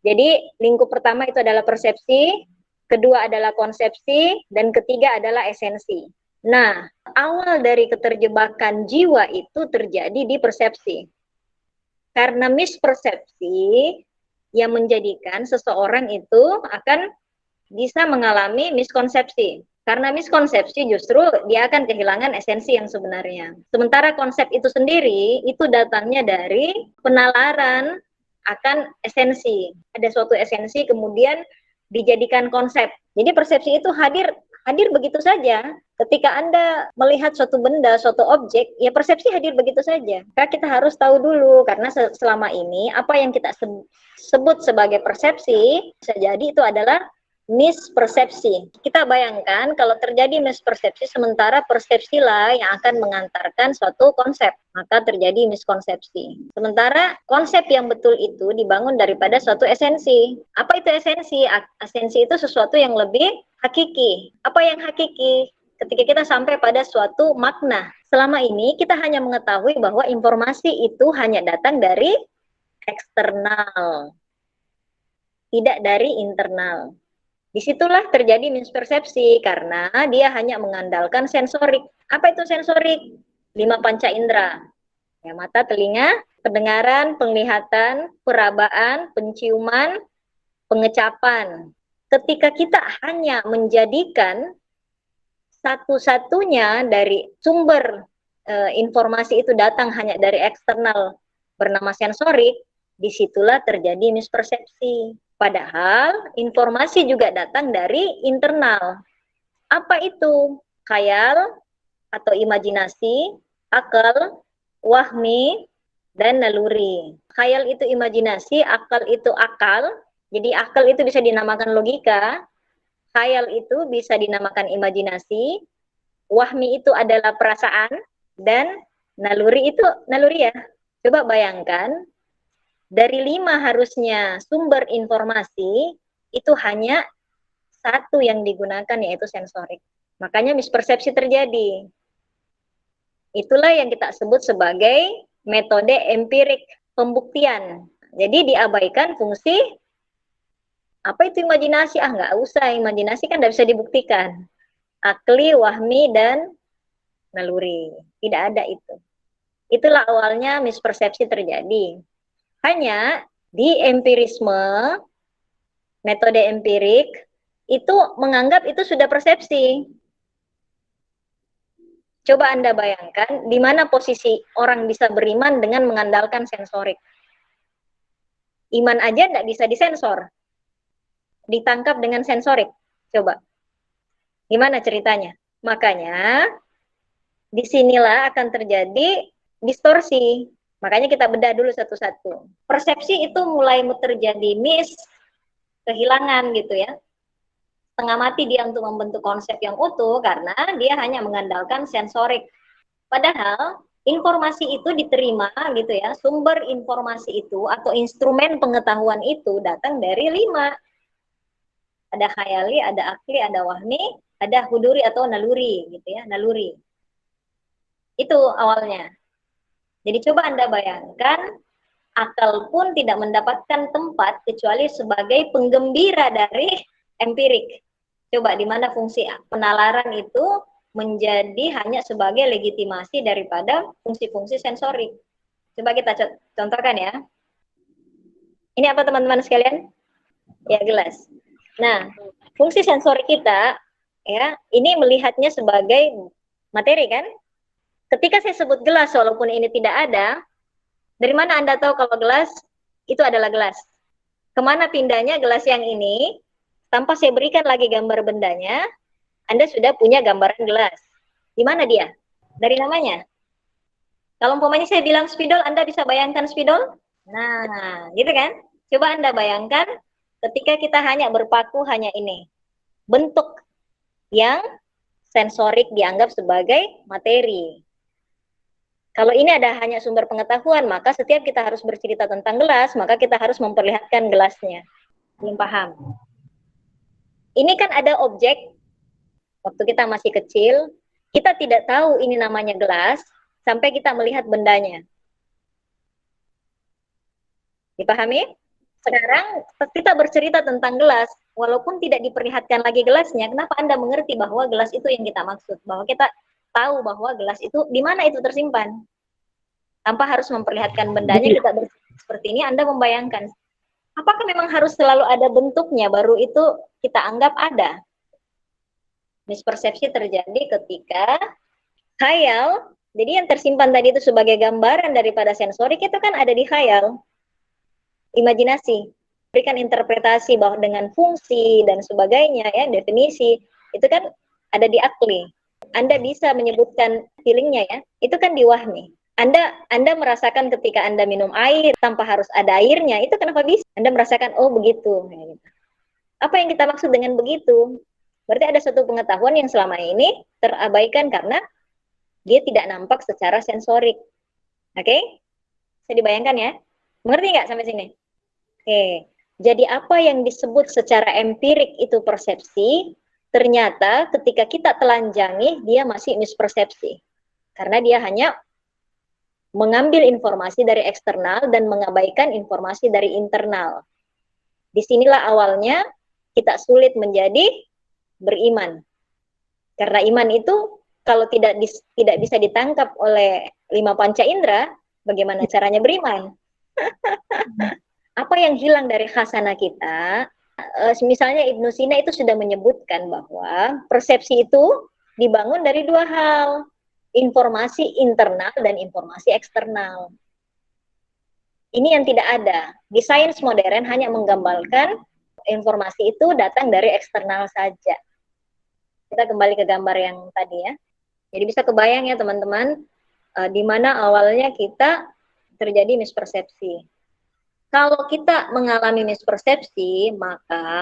Jadi lingkup pertama itu adalah persepsi, kedua adalah konsepsi, dan ketiga adalah esensi. Nah, awal dari keterjebakan jiwa itu terjadi di persepsi. Karena mispersepsi yang menjadikan seseorang itu akan bisa mengalami miskonsepsi. Karena miskonsepsi justru dia akan kehilangan esensi yang sebenarnya. Sementara konsep itu sendiri itu datangnya dari penalaran akan esensi. Ada suatu esensi kemudian dijadikan konsep. Jadi persepsi itu hadir begitu saja. Ketika Anda melihat suatu benda, suatu objek, ya persepsi hadir begitu saja. Maka kita harus tahu dulu, karena selama ini apa yang kita sebut sebagai persepsi, bisa jadi itu adalah mispersepsi. Kita bayangkan kalau terjadi mispersepsi, sementara persepsilah yang akan mengantarkan suatu konsep, maka terjadi miskonsepsi. Sementara konsep yang betul itu dibangun daripada suatu esensi. Apa itu esensi? Esensi itu sesuatu yang lebih hakiki. Apa yang hakiki? Ketika kita sampai pada suatu makna. Selama ini kita hanya mengetahui bahwa informasi itu hanya datang dari eksternal, tidak dari internal. Disitulah terjadi mispersepsi karena dia hanya mengandalkan sensorik. Apa itu sensorik? 5 panca indera. Ya, mata, telinga, pendengaran, penglihatan, perabaan, penciuman, pengecapan. Ketika kita hanya menjadikan satu-satunya dari sumber informasi itu datang hanya dari eksternal bernama sensorik, disitulah terjadi mispersepsi. Padahal informasi juga datang dari internal. Apa itu? Khayal atau imajinasi, akal, wahmi, dan naluri. Khayal itu imajinasi, akal itu akal. Jadi akal itu bisa dinamakan logika, khayal itu bisa dinamakan imajinasi, wahmi itu adalah perasaan, dan naluri itu naluri ya. Coba bayangkan, dari 5 harusnya sumber informasi, itu hanya satu yang digunakan, yaitu sensorik. Makanya mispersepsi terjadi. Itulah yang kita sebut sebagai metode empirik, pembuktian. Jadi diabaikan fungsi, apa itu imajinasi? Nggak usah, imajinasi kan nggak bisa dibuktikan. Akli, wahmi, dan naluri. Tidak ada itu. Itulah awalnya mispersepsi terjadi. Hanya di empirisme, metode empirik, itu menganggap itu sudah persepsi. Coba Anda bayangkan, di mana posisi orang bisa beriman dengan mengandalkan sensorik. Iman aja tidak bisa disensor. Ditangkap dengan sensorik. Coba. Gimana ceritanya? Makanya, disinilah akan terjadi distorsi. Makanya kita bedah dulu satu-satu. Persepsi itu mulai terjadi kehilangan gitu ya. Setengah mati dia untuk membentuk konsep yang utuh karena dia hanya mengandalkan sensorik. Padahal informasi itu diterima gitu ya, sumber informasi itu atau instrumen pengetahuan itu datang dari 5. Ada khayali, ada akli, ada wahmi, ada huduri atau naluri gitu ya, naluri. Itu awalnya. Jadi coba Anda bayangkan, akal pun tidak mendapatkan tempat kecuali sebagai penggembira dari empirik. Coba di mana fungsi penalaran itu menjadi hanya sebagai legitimasi daripada fungsi-fungsi sensorik. Coba kita contohkan ya. Ini apa teman-teman sekalian? Ya, gelas. Nah, fungsi sensorik kita ya, ini melihatnya sebagai materi kan? Ketika saya sebut gelas walaupun ini tidak ada, dari mana Anda tahu kalau gelas itu adalah gelas? Kemana pindahnya gelas yang ini? Tanpa saya berikan lagi gambar bendanya, Anda sudah punya gambaran gelas. Di mana dia? Dari namanya. Kalau umpamanya saya bilang spidol, Anda bisa bayangkan spidol? Nah, gitu kan? Coba Anda bayangkan ketika kita hanya berpaku hanya ini. Bentuk yang sensorik dianggap sebagai materi. Kalau ini ada hanya sumber pengetahuan, maka setiap kita harus bercerita tentang gelas, maka kita harus memperlihatkan gelasnya. Belum paham? Ini kan ada objek, waktu kita masih kecil, kita tidak tahu ini namanya gelas, sampai kita melihat bendanya. Dipahami? Sekarang kita bercerita tentang gelas, walaupun tidak diperlihatkan lagi gelasnya, kenapa Anda mengerti bahwa gelas itu yang kita maksud? Bahwa kita tahu bahwa gelas itu di mana itu tersimpan. Tanpa harus memperlihatkan bendanya, kita bercerita seperti ini, Anda membayangkan. Apakah memang harus selalu ada bentuknya, baru itu kita anggap ada? Mispersepsi terjadi ketika khayal, jadi yang tersimpan tadi itu sebagai gambaran daripada sensorik itu kan ada di khayal, imajinasi, berikan interpretasi bahwa dengan fungsi dan sebagainya ya, definisi itu kan ada di akli. Anda bisa menyebutkan feelingnya ya, itu kan di wahmi. Anda merasakan ketika Anda minum air tanpa harus ada airnya, itu kenapa bisa? Anda merasakan oh begitu. Apa yang kita maksud dengan begitu? Berarti ada suatu pengetahuan yang selama ini terabaikan karena dia tidak nampak secara sensorik. Oke? Bisa dibayangkan ya? Mengerti nggak sampai sini? Oke, jadi apa yang disebut secara empirik itu persepsi, ternyata ketika kita telanjangi, dia masih mispersepsi. Karena dia hanya mengambil informasi dari eksternal dan mengabaikan informasi dari internal. Disinilah awalnya kita sulit menjadi beriman. Karena iman itu kalau tidak bisa ditangkap oleh 5 panca indera, bagaimana caranya beriman? Apa yang hilang dari khasanah kita? Misalnya Ibnu Sina itu sudah menyebutkan bahwa persepsi itu dibangun dari dua hal, informasi internal dan informasi eksternal. Ini yang tidak ada. Di sains modern hanya menggambarkan informasi itu datang dari eksternal saja. Kita kembali ke gambar yang tadi ya. Jadi bisa kebayang ya teman-teman, di mana awalnya kita terjadi mispersepsi. Kalau kita mengalami mispersepsi, maka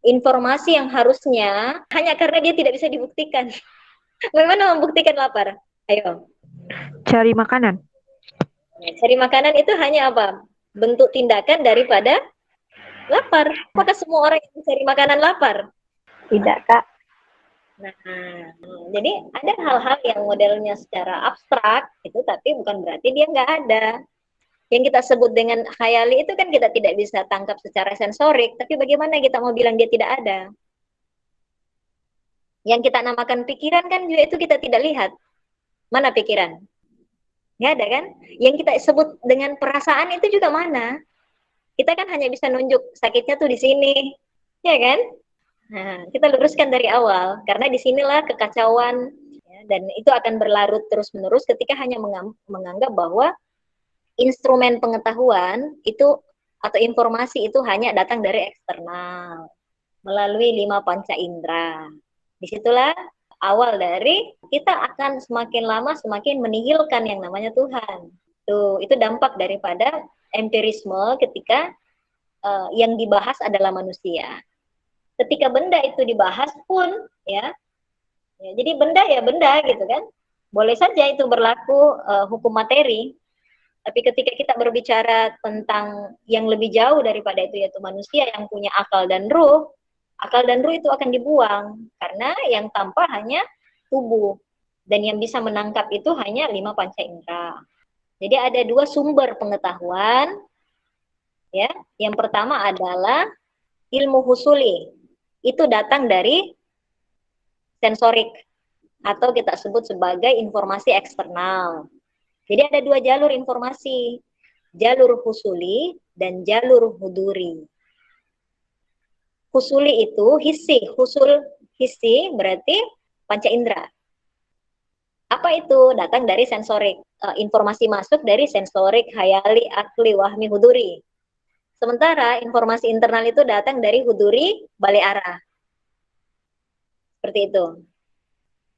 informasi yang harusnya hanya karena dia tidak bisa dibuktikan. Bagaimana membuktikan lapar? Ayo. Cari makanan. Cari makanan itu hanya apa? Bentuk tindakan daripada lapar. Apakah semua orang yang mencari makanan lapar? Tidak, Kak. Nah, jadi ada hal-hal yang modelnya secara abstrak itu, tapi bukan berarti dia nggak ada. Yang kita sebut dengan khayali itu kan kita tidak bisa tangkap secara sensorik, tapi bagaimana kita mau bilang dia tidak ada? Yang kita namakan pikiran kan juga itu kita tidak lihat. Mana pikiran? Nggak ada kan? Yang kita sebut dengan perasaan itu juga mana? Kita kan hanya bisa nunjuk sakitnya tuh di sini, ya kan? Nah, kita luruskan dari awal, karena disinilah kekacauan, ya, dan itu akan berlarut terus-menerus ketika hanya menganggap bahwa instrumen pengetahuan itu atau informasi itu hanya datang dari eksternal melalui 5 panca indera. Disitulah awal dari kita akan semakin lama semakin menihilkan yang namanya Tuhan. Itu dampak daripada empirisme ketika yang dibahas adalah manusia. Ketika benda itu dibahas pun ya jadi benda ya benda gitu kan. Boleh saja itu berlaku hukum materi. Tapi ketika kita berbicara tentang yang lebih jauh daripada itu, yaitu manusia yang punya akal dan ruh itu akan dibuang. Karena yang tampak hanya tubuh. Dan yang bisa menangkap itu hanya 5 panca indera. Jadi ada 2 sumber pengetahuan. Ya, yang pertama adalah ilmu husuli. Itu datang dari sensorik. Atau kita sebut sebagai informasi eksternal. Jadi ada 2 jalur informasi, jalur husuli dan jalur huduri. Husuli itu hissi, husul hissi berarti panca indera. Apa itu? Datang dari sensorik, informasi masuk dari sensorik, hayali, akli, wahmi, huduri. Sementara informasi internal itu datang dari huduri, balik arah. Seperti itu.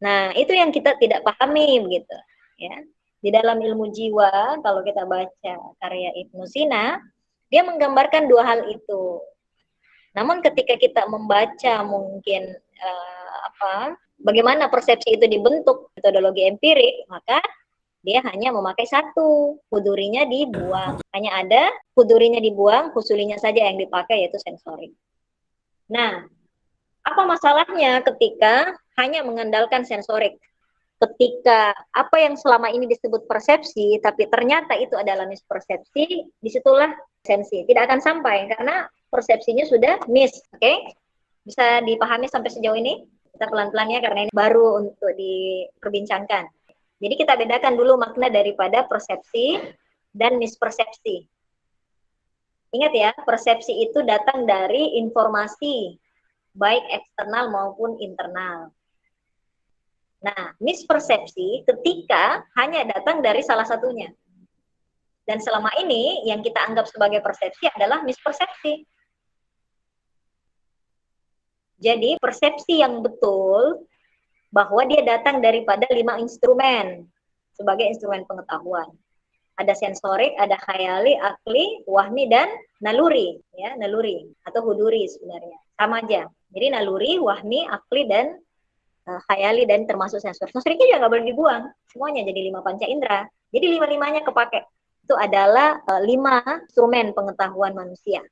Nah, itu yang kita tidak pahami begitu, ya. Di dalam ilmu jiwa, kalau kita baca karya Ibnu Sina, dia menggambarkan 2 hal itu. Namun ketika kita membaca mungkin bagaimana persepsi itu dibentuk metodologi empirik, maka dia hanya memakai satu, hudurinya dibuang. Hanya ada hudurinya dibuang, husulinya saja yang dipakai yaitu sensorik. Nah, apa masalahnya ketika hanya mengandalkan sensorik? Ketika apa yang selama ini disebut persepsi, tapi ternyata itu adalah mispersepsi, disitulah sensi. Tidak akan sampai, karena persepsinya sudah miss. Oke? Bisa dipahami sampai sejauh ini? Kita pelan-pelan ya, karena ini baru untuk diperbincangkan. Jadi kita bedakan dulu makna daripada persepsi dan mispersepsi. Ingat ya, persepsi itu datang dari informasi, baik eksternal maupun internal. Nah, mispersepsi ketika hanya datang dari salah satunya. Dan selama ini yang kita anggap sebagai persepsi adalah mispersepsi. Jadi persepsi yang betul bahwa dia datang daripada 5 instrumen sebagai instrumen pengetahuan. Ada sensorik, ada khayali, akli, wahmi, dan naluri. Ya, naluri atau huduri sebenarnya. Sama aja. Jadi naluri, wahmi, akli, dan khayali, dan termasuk sensor. Sensoriknya juga nggak boleh dibuang. Semuanya jadi 5 panca indera. Jadi 5-5-nya kepake. Itu adalah 5 instrumen pengetahuan manusia.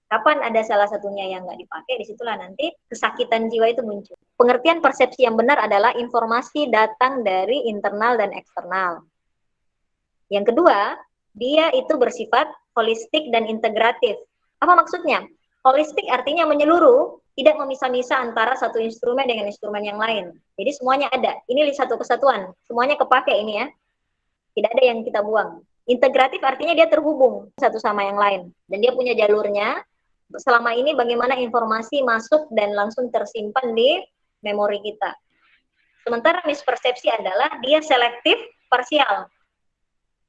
Kapan ada salah satunya yang nggak dipakai, disitulah nanti kesakitan jiwa itu muncul. Pengertian persepsi yang benar adalah informasi datang dari internal dan eksternal. Yang kedua, dia itu bersifat holistik dan integratif. Apa maksudnya? Holistik artinya menyeluruh, tidak memisah-misah antara satu instrumen dengan instrumen yang lain. Jadi semuanya ada. Ini satu kesatuan. Semuanya kepake ini ya. Tidak ada yang kita buang. Integratif artinya dia terhubung satu sama yang lain. Dan dia punya jalurnya. Selama ini bagaimana informasi masuk dan langsung tersimpan di memori kita. Sementara mispersepsi adalah dia selektif, parsial.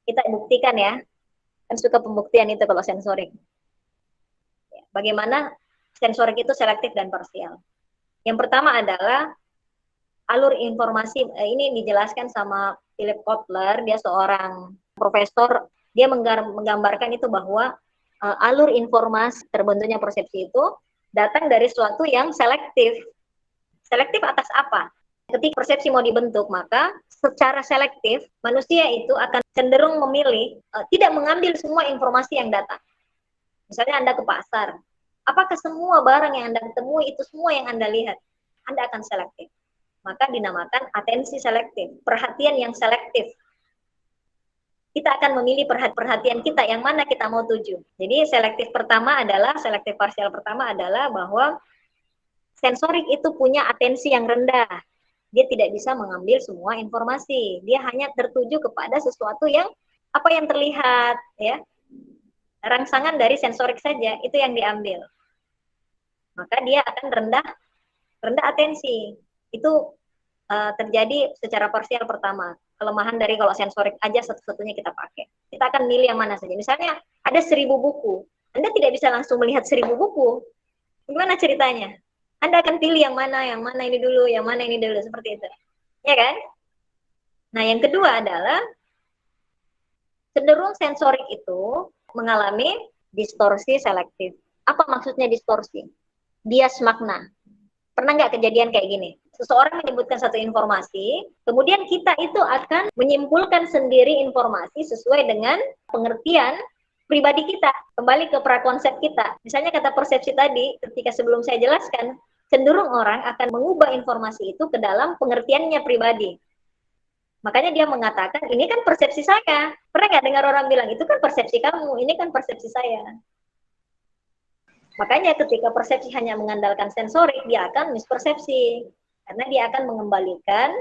Kita buktikan ya. Kan suka pembuktian itu kalau sensorik. Bagaimana sensorik itu selektif dan parsial. Yang pertama adalah alur informasi. Ini dijelaskan sama Philip Kotler, dia seorang profesor. Dia menggambarkan itu bahwa alur informasi terbentuknya persepsi itu datang dari sesuatu yang selektif. Selektif atas apa? Ketika persepsi mau dibentuk, maka secara selektif manusia itu akan cenderung memilih tidak mengambil semua informasi yang datang. Misalnya Anda ke pasar, apakah semua barang yang Anda temui itu semua yang Anda lihat? Anda akan selektif. Maka dinamakan atensi selektif, perhatian yang selektif. Kita akan memilih perhatian kita yang mana kita mau tuju. Jadi selektif parsial pertama adalah bahwa sensorik itu punya atensi yang rendah. Dia tidak bisa mengambil semua informasi. Dia hanya tertuju kepada sesuatu yang apa yang terlihat, ya. Rangsangan dari sensorik saja itu yang diambil, maka dia akan rendah atensi. Itu terjadi secara parsial pertama. Kelemahan dari kalau sensorik aja satu-satunya kita pakai. Kita akan milih yang mana saja. Misalnya ada 1000 buku, Anda tidak bisa langsung melihat 1000 buku. Gimana ceritanya? Anda akan pilih yang mana ini dulu, yang mana ini dulu, seperti itu. Ya kan? Nah, yang kedua adalah cenderung sensorik itu mengalami distorsi selektif. Apa maksudnya distorsi? Bias makna. Pernah nggak kejadian kayak gini? Seseorang menyebutkan satu informasi, kemudian kita itu akan menyimpulkan sendiri informasi sesuai dengan pengertian pribadi kita. Kembali ke prakonsep kita. Misalnya kata persepsi tadi, ketika sebelum saya jelaskan, cenderung orang akan mengubah informasi itu ke dalam pengertiannya pribadi. Makanya dia mengatakan, ini kan persepsi saya. Pernah nggak dengar orang bilang, itu kan persepsi kamu, ini kan persepsi saya. Makanya ketika persepsi hanya mengandalkan sensorik, dia akan mispersepsi. Karena dia akan mengembalikan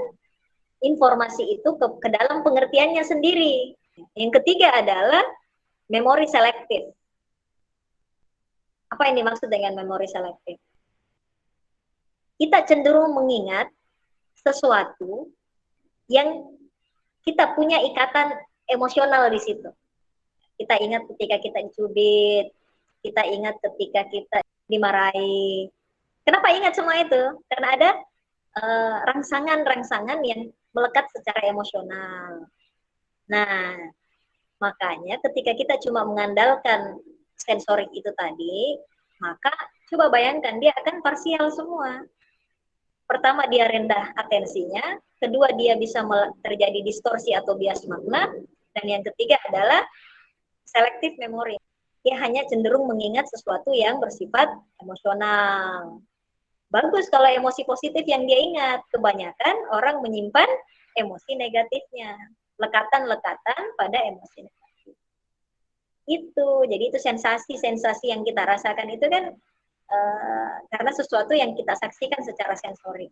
informasi itu ke dalam pengertiannya sendiri. Yang ketiga adalah memori selektif. Apa yang dimaksud dengan memori selektif? Kita cenderung mengingat sesuatu yang kita punya ikatan emosional di situ. Kita ingat ketika kita dicubit, kita ingat ketika kita dimarahi. Kenapa ingat semua itu? Karena ada rangsangan-rangsangan yang melekat secara emosional. Nah, makanya ketika kita cuma mengandalkan sensorik itu tadi, maka coba bayangkan dia akan parsial semua. Pertama, dia rendah atensinya, kedua, dia bisa terjadi distorsi atau bias makna, dan yang ketiga adalah selektif memori. Dia hanya cenderung mengingat sesuatu yang bersifat emosional. Bagus kalau emosi positif yang dia ingat. Kebanyakan orang menyimpan emosi negatifnya. Lekatan-lekatan pada emosi negatif. Jadi itu sensasi-sensasi yang kita rasakan itu kan karena sesuatu yang kita saksikan secara sensorik.